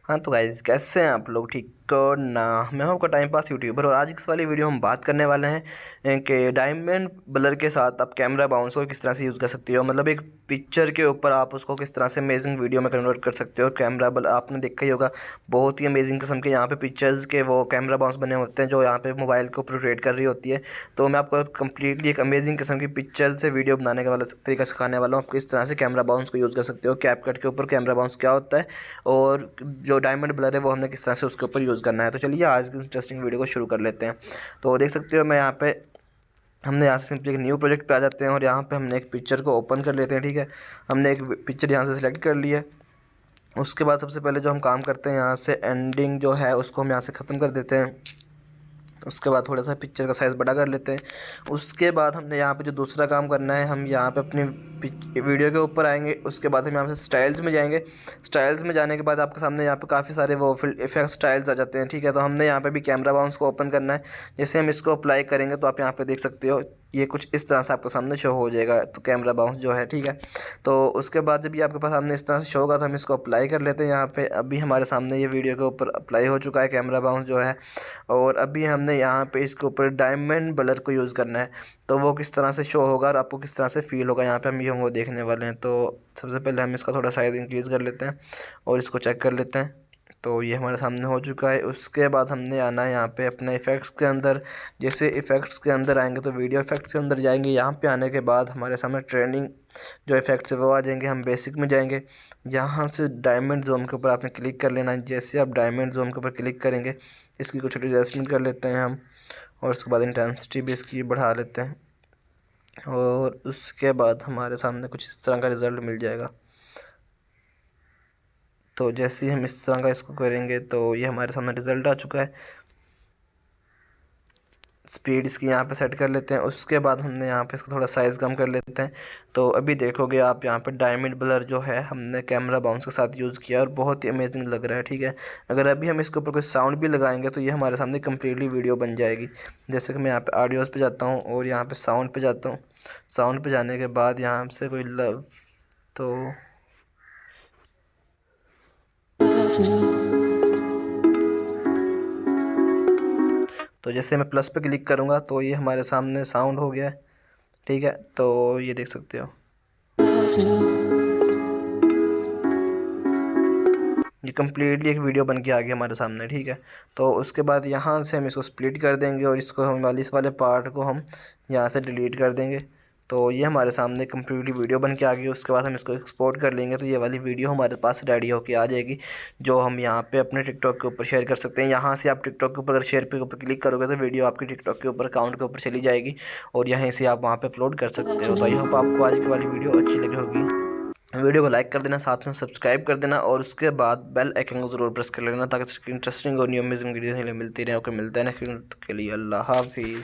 हाँ तो गाइस, कैसे हैं आप लोग? ठीक हो ना? मैं हूं आपका टाइम पास यूट्यूबर और आज इस वाली वीडियो हम बात करने वाले हैं कि डायमंड ब्लर के साथ आप कैमरा बाउंस को किस तरह से यूज़ कर सकते हो। मतलब एक पिक्चर के ऊपर आप उसको किस तरह से अमेजिंग वीडियो में कन्वर्ट कर सकते हो। कैमरा ब्लर आपने देखा ही होगा, बहुत ही अमेजिंग किस्म के यहाँ पे पिक्चर्स के वो कैमरा बाउंस बने होते हैं जो यहाँ पे मोबाइल को प्रोट्रेट कर रही होती है। तो मैं आपको कम्प्लीटली एक अमेजिंग किस्म की पिक्चर से वीडियो बनाने का वाला तरीका सिखाने वाला हूँ। आप किस तरह से कैमरा बाउंस को यूज़ कर सकते हो, कैपकट के ऊपर कैमरा बाउंस क्या होता है और जो डायमंड ब्लर है वो हमने किस तरह से उसके ऊपर यूज़ करना है। तो चलिए आज की इंटरेस्टिंग वीडियो को शुरू कर लेते हैं। तो देख सकते हो मैं यहाँ पे हमने यहाँ से सिंपली एक न्यू प्रोजेक्ट पे आ जाते हैं और यहाँ पे हमने एक पिक्चर को ओपन कर लेते हैं। ठीक है, हमने एक पिक्चर यहाँ से सिलेक्ट कर ली है। उसके बाद सबसे पहले जो हम काम करते हैं, यहाँ से एंडिंग जो है उसको हम यहाँ से ख़त्म कर देते हैं। उसके बाद थोड़ा सा पिक्चर का साइज़ बड़ा कर लेते हैं। उसके बाद हमने यहाँ पे जो दूसरा काम करना है, हम यहाँ पे अपनी वीडियो के ऊपर आएंगे। उसके बाद हम यहाँ से स्टाइल्स में जाएंगे। स्टाइल्स में जाने के बाद आपके सामने यहाँ पे काफ़ी सारे वो इफेक्ट स्टाइल्स आ जाते हैं। ठीक है, तो हमने यहाँ पे भी कैमरा बाउंस को ओपन करना है। जैसे हम इसको अप्लाई करेंगे तो आप यहाँ पे देख सकते हो ये कुछ इस तरह से आपके सामने शो हो जाएगा, तो कैमरा बाउंस जो है। ठीक है, तो उसके बाद जब ये आपके पास सामने इस तरह से शो होगा तो हम इसको अप्लाई कर लेते हैं। यहाँ पे अभी हमारे सामने ये वीडियो के ऊपर अप्लाई हो चुका है कैमरा बाउंस जो है। और अभी हमने यहाँ पे इसके ऊपर डायमंड ब्लर को यूज़ करना है, तो वो किस तरह से शो होगा और आपको किस तरह से फील होगा, यहाँ पे हम ये वो देखने वाले हैं। तो सबसे पहले हम इसका थोड़ा साइज़ इंक्रीज़ कर लेते हैं और इसको चेक कर लेते हैं। तो ये हमारे सामने हो चुका है। उसके बाद हमने आना है यहाँ पे अपने इफ़ेक्ट्स के अंदर। जैसे इफ़ेक्ट्स के अंदर आएंगे तो वीडियो इफ़ेक्ट्स के अंदर जाएंगे। यहाँ पे आने के बाद हमारे सामने ट्रेंडिंग जो इफ़ेक्ट्स है वो आ जाएंगे। हम बेसिक में जाएंगे, यहाँ से डायमंड जोन के ऊपर आपने क्लिक कर लेना है। जैसे आप डायमंड जोन के ऊपर क्लिक करेंगे, इसकी कुछ एडजस्टमेंट कर लेते हैं हम और उसके बाद इंटेंसिटी भी इसकी बढ़ा लेते हैं और उसके बाद हमारे सामने कुछ इस तरह का रिज़ल्ट मिल जाएगा। तो जैसे ही हम इस तरह का इसको करेंगे तो ये हमारे सामने रिज़ल्ट आ चुका है। स्पीड इसकी यहाँ पे सेट कर लेते हैं। उसके बाद हमने यहाँ पे इसको थोड़ा साइज़ कम कर लेते हैं। तो अभी देखोगे आप यहाँ पे डायमंड ब्लर जो है हमने कैमरा बाउंस के साथ यूज़ किया और बहुत ही अमेजिंग लग रहा है। ठीक है, अगर अभी हम इसके ऊपर कोई साउंड भी लगाएंगे तो ये हमारे सामने कम्प्लीटली वीडियो बन जाएगी। जैसे कि मैं यहाँ पे ऑडियोज़ पे जाता हूँ और यहाँ पे साउंड पे जाता हूँ। साउंड पे जाने के बाद यहाँ से कोई लव, तो जैसे मैं प्लस पे क्लिक करूँगा तो ये हमारे सामने साउंड हो गया है। ठीक है, तो ये देख सकते हो ये कम्प्लीटली एक वीडियो बन के आ गया हमारे सामने। ठीक है, तो उसके बाद यहाँ से हम इसको स्प्लिट कर देंगे और इसको हम इस वाले पार्ट को हम यहाँ से डिलीट कर देंगे। तो ये हमारे सामने कम्प्लीटली वीडियो बन के आ गई। उसके बाद हम इसको एक्सपोर्ट कर लेंगे तो ये वाली वीडियो हमारे पास रेडी होके आ जाएगी, जो हम यहाँ पे अपने टिकटॉक के ऊपर शेयर कर सकते हैं। यहाँ से आप टिकटॉक के ऊपर अगर शेयर पे ऊपर क्लिक करोगे तो वीडियो आपकी टिकटॉक के ऊपर अकाउंट के ऊपर चली जाएगी और यहीं से आप वहाँ पे अपलोड कर सकते हो। तो आई होप आपको आज की वाली वीडियो अच्छी लगी होगी। वीडियो को लाइक कर देना, साथ में सब्सक्राइब कर देना और उसके बाद बेल आइकन को ज़रूर प्रेस कर लेना ताकि इंटरेस्टिंग और न्यू अमेजिंग वीडियो मिलती रहे। ओके, मिलते हैं नेक्स्ट के लिए। अल्लाह हाफिज़।